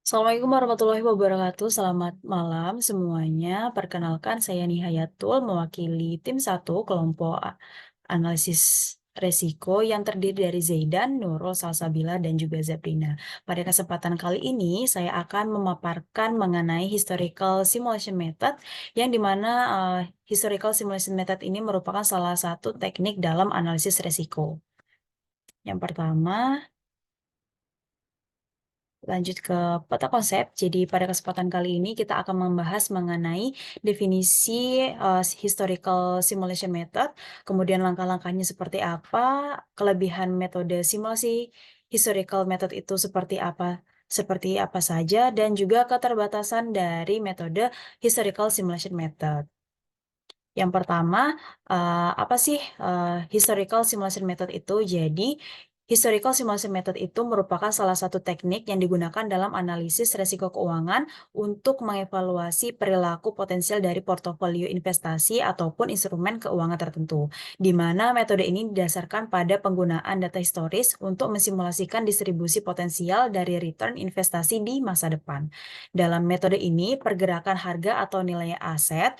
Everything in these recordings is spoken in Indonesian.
Assalamualaikum warahmatullahi wabarakatuh. Selamat malam semuanya. Perkenalkan saya Nihayatul mewakili tim satu kelompok analisis resiko yang terdiri dari Zaidan, Nurul, Salsabila, dan juga Zabrina. Pada kesempatan kali ini saya akan memaparkan mengenai historical simulation method yang dimana historical simulation method ini merupakan salah satu teknik dalam analisis resiko. Yang pertama, lanjut ke peta konsep. Jadi pada kesempatan kali ini kita akan membahas mengenai definisi historical simulation method, kemudian langkah-langkahnya seperti apa, kelebihan metode simulasi historical method itu seperti apa saja, dan juga keterbatasan dari metode historical simulation method. Yang pertama, apa sih historical simulation method itu? Jadi, historical simulation method itu merupakan salah satu teknik yang digunakan dalam analisis resiko keuangan untuk mengevaluasi perilaku potensial dari portofolio investasi ataupun instrumen keuangan tertentu, di mana metode ini didasarkan pada penggunaan data historis untuk mensimulasikan distribusi potensial dari return investasi di masa depan. Dalam metode ini, pergerakan harga atau nilai aset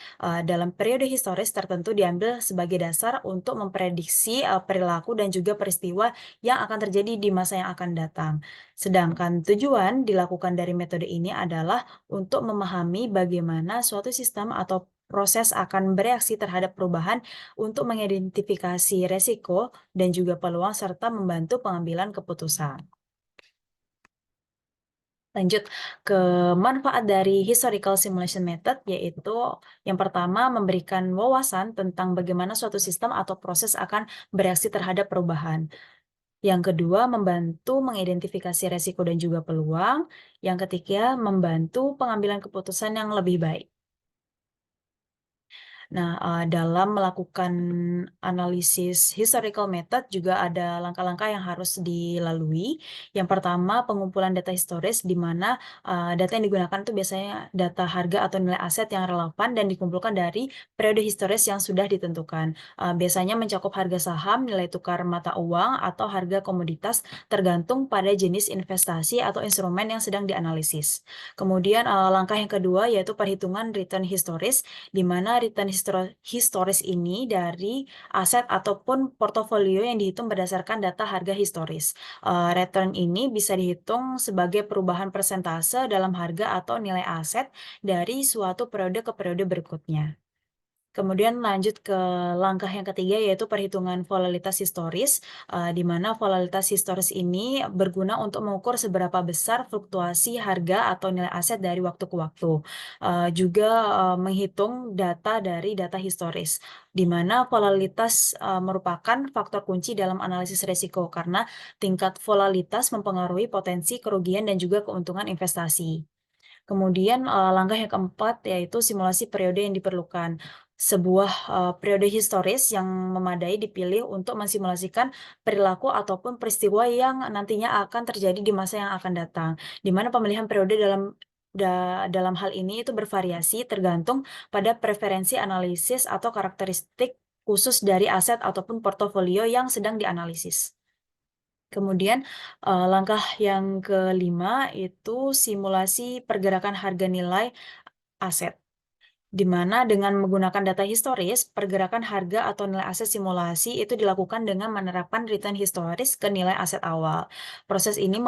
dalam periode historis tertentu diambil sebagai dasar untuk memprediksi perilaku dan juga peristiwa yang akan terjadi di masa yang akan datang. Sedangkan tujuan dilakukan dari metode ini adalah untuk memahami bagaimana suatu sistem atau proses akan bereaksi terhadap perubahan untuk mengidentifikasi resiko dan juga peluang serta membantu pengambilan keputusan. Lanjut ke manfaat dari historical simulation method, yaitu yang pertama memberikan wawasan tentang bagaimana suatu sistem atau proses akan bereaksi terhadap perubahan. Yang kedua, membantu mengidentifikasi resiko dan juga peluang. Yang ketiga, membantu pengambilan keputusan yang lebih baik. Nah, dalam melakukan analisis historical method juga ada langkah-langkah yang harus dilalui. Yang pertama, pengumpulan data historis di mana, data yang digunakan itu biasanya data harga atau nilai aset yang relevan dan dikumpulkan dari periode historis yang sudah ditentukan. Biasanya mencakup harga saham, nilai tukar mata uang, atau harga komoditas tergantung pada jenis investasi atau instrumen yang sedang dianalisis. Kemudian, langkah yang kedua yaitu perhitungan return historis di mana return historis ini dari aset ataupun portofolio yang dihitung berdasarkan data harga historis. Return ini bisa dihitung sebagai perubahan persentase dalam harga atau nilai aset dari suatu periode ke periode berikutnya. Kemudian lanjut ke langkah yang ketiga yaitu perhitungan volatilitas historis, di mana volatilitas historis ini berguna untuk mengukur seberapa besar fluktuasi harga atau nilai aset dari waktu ke waktu. Juga menghitung data dari data historis, di mana volatilitas merupakan faktor kunci dalam analisis risiko karena tingkat volatilitas mempengaruhi potensi kerugian dan juga keuntungan investasi. Kemudian, langkah yang keempat yaitu simulasi periode yang diperlukan. Sebuah, periode historis yang memadai dipilih untuk mensimulasikan perilaku ataupun peristiwa yang nantinya akan terjadi di masa yang akan datang. Di mana pemilihan periode dalam hal ini itu bervariasi tergantung pada preferensi analisis atau karakteristik khusus dari aset ataupun portofolio yang sedang dianalisis. Kemudian, langkah yang kelima itu simulasi pergerakan harga nilai aset, di mana dengan menggunakan data historis, pergerakan harga atau nilai aset simulasi itu dilakukan dengan menerapkan return historis ke nilai aset awal. Proses ini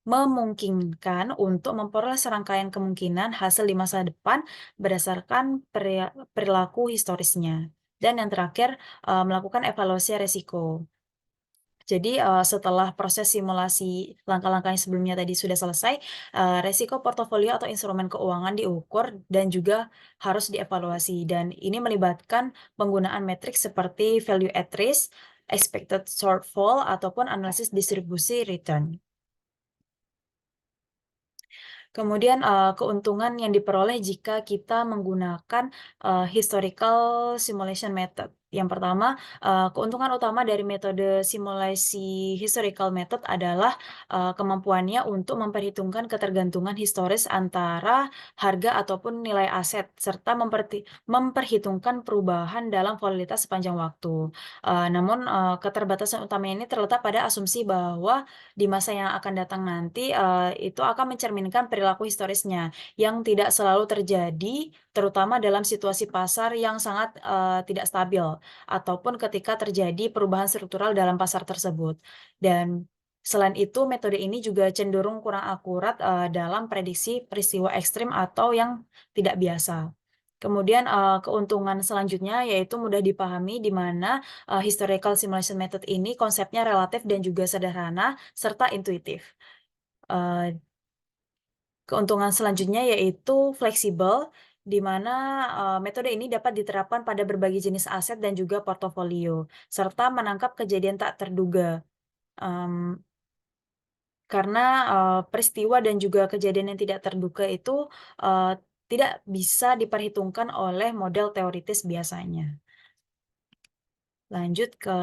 memungkinkan untuk memperoleh serangkaian kemungkinan hasil di masa depan berdasarkan perilaku historisnya. Dan yang terakhir, melakukan evaluasi resiko. Jadi, setelah proses simulasi langkah-langkah yang sebelumnya tadi sudah selesai, resiko portofolio atau instrumen keuangan diukur dan juga harus dievaluasi. Dan ini melibatkan penggunaan metrik seperti value at risk, expected shortfall, ataupun analisis distribusi return. Kemudian, keuntungan yang diperoleh jika kita menggunakan, historical simulation method. Yang pertama, keuntungan utama dari metode simulasi historical method adalah, kemampuannya untuk memperhitungkan ketergantungan historis antara harga ataupun nilai aset, serta memperhitungkan perubahan dalam volatilitas sepanjang waktu. Namun, keterbatasan utamanya ini terletak pada asumsi bahwa di masa yang akan datang nanti, itu akan mencerminkan perilaku historisnya, yang tidak selalu terjadi, terutama dalam situasi pasar yang sangat, tidak stabil ataupun ketika terjadi perubahan struktural dalam pasar tersebut. Dan selain itu, metode ini juga cenderung kurang akurat, dalam prediksi peristiwa ekstrim atau yang tidak biasa. Kemudian, keuntungan selanjutnya yaitu mudah dipahami di mana, historical simulation method ini konsepnya relatif dan juga sederhana serta intuitif. Eee Keuntungan selanjutnya yaitu fleksibel, di mana, metode ini dapat diterapkan pada berbagai jenis aset dan juga portofolio, serta menangkap kejadian tak terduga, mmm, karena, peristiwa dan juga kejadian yang tidak terduga itu, eee, tidak bisa diperhitungkan oleh model teoritis biasanya. Lanjut ke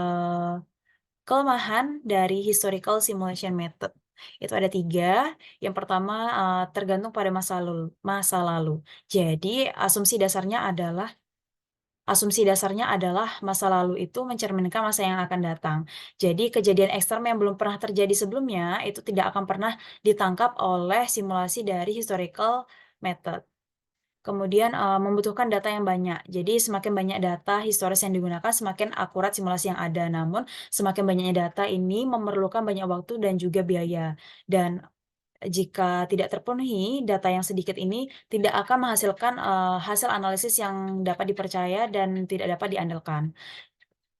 kelemahan dari historical simulation method, itu ada 3. Yang pertama, tergantung pada masa lalu. Jadi asumsi dasarnya adalah masa lalu itu mencerminkan masa yang akan datang. Jadi kejadian ekstrem yang belum pernah terjadi sebelumnya, itu tidak akan pernah ditangkap oleh simulasi dari historical method. Kemudian, membutuhkan data yang banyak. Jadi semakin banyak data historis yang digunakan, semakin akurat simulasi yang ada. Namun, semakin banyaknya data ini memerlukan banyak waktu dan juga biaya. Dan jika tidak terpenuhi, data yang sedikit ini tidak akan menghasilkan, hasil analisis yang dapat dipercaya dan tidak dapat diandalkan.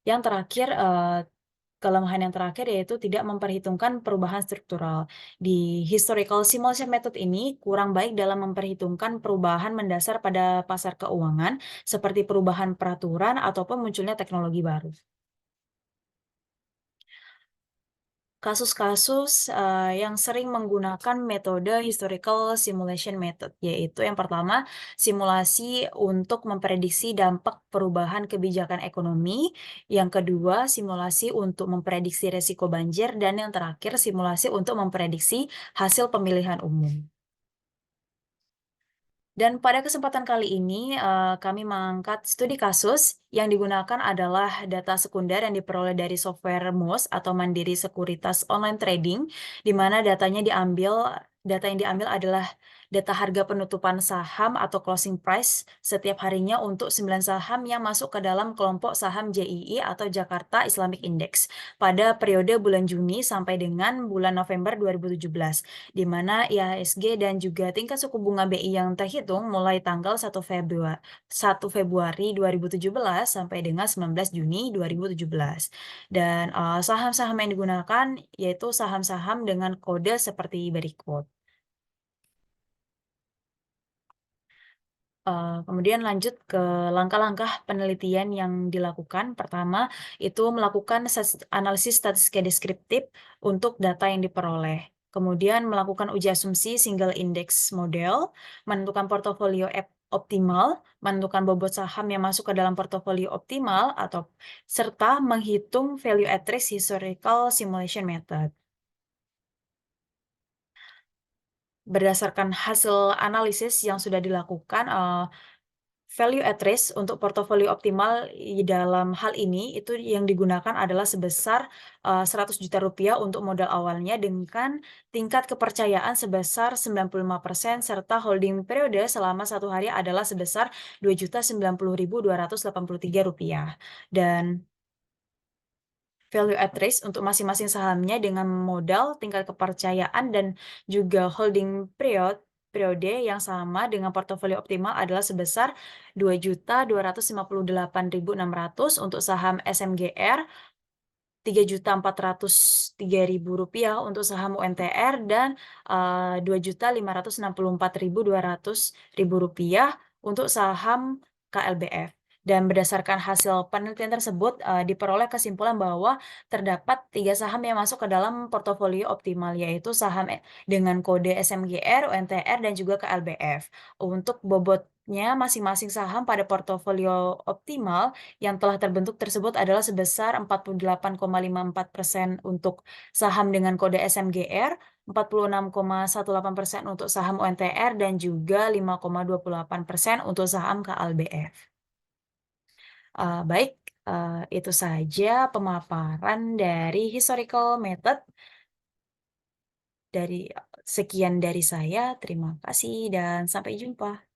Yang terakhir, kelemahan yang terakhir yaitu tidak memperhitungkan perubahan struktural. Di historical simulation method ini kurang baik dalam memperhitungkan perubahan mendasar pada pasar keuangan, seperti perubahan peraturan ataupun munculnya teknologi baru. Kasus-kasus, yang sering menggunakan metode historical simulation method, yaitu yang pertama, simulasi untuk memprediksi dampak perubahan kebijakan ekonomi, yang kedua, simulasi untuk memprediksi resiko banjir, dan yang terakhir, simulasi untuk memprediksi hasil pemilihan umum. Dan pada kesempatan kali ini, kami mengangkat studi kasus yang digunakan adalah data sekunder yang diperoleh dari software MOS atau Mandiri Sekuritas Online Trading, di mana data yang diambil adalah data harga penutupan saham atau closing price setiap harinya untuk 9 saham yang masuk ke dalam kelompok saham JII atau Jakarta Islamic Index pada periode bulan Juni sampai dengan bulan November 2017. Di mana IHSG dan juga tingkat suku bunga BI yang terhitung mulai tanggal 1 Februari 2017 sampai dengan 19 Juni 2017. Dan, saham-saham yang digunakan yaitu saham-saham dengan kode seperti berikut. Kemudian lanjut ke langkah-langkah penelitian yang dilakukan. Pertama, itu melakukan analisis statistika deskriptif untuk data yang diperoleh. Kemudian melakukan uji asumsi single index model, menentukan portofolio optimal, menentukan bobot saham yang masuk ke dalam portofolio optimal, atau serta menghitung value at risk historical simulation method. Berdasarkan hasil analisis yang sudah dilakukan, value at risk untuk portofolio optimal dalam hal ini itu yang digunakan adalah sebesar, Rp100 juta untuk modal awalnya dengan tingkat kepercayaan sebesar 95% serta holding periode selama 1 hari adalah sebesar Rp2.090.283. Dan value at risk untuk masing-masing sahamnya dengan modal, tingkat kepercayaan, dan juga holding periode yang sama dengan portofolio optimal adalah sebesar Rp2.258.600 untuk saham SMGR, Rp3.403.000 untuk saham UNTR, dan Rp2.564.200.000 untuk saham KLBF. Dan berdasarkan hasil penelitian tersebut, diperoleh kesimpulan bahwa terdapat 3 saham yang masuk ke dalam portofolio optimal, yaitu saham dengan kode SMGR, UNTR, dan juga KLBF. Untuk bobotnya masing-masing saham pada portofolio optimal yang telah terbentuk tersebut adalah sebesar 48,54% untuk saham dengan kode SMGR, 46,18% untuk saham UNTR, dan juga 5,28% untuk saham KLBF. Baik, itu saja pemaparan dari historical method dari sekian dari saya, terima kasih dan sampai jumpa.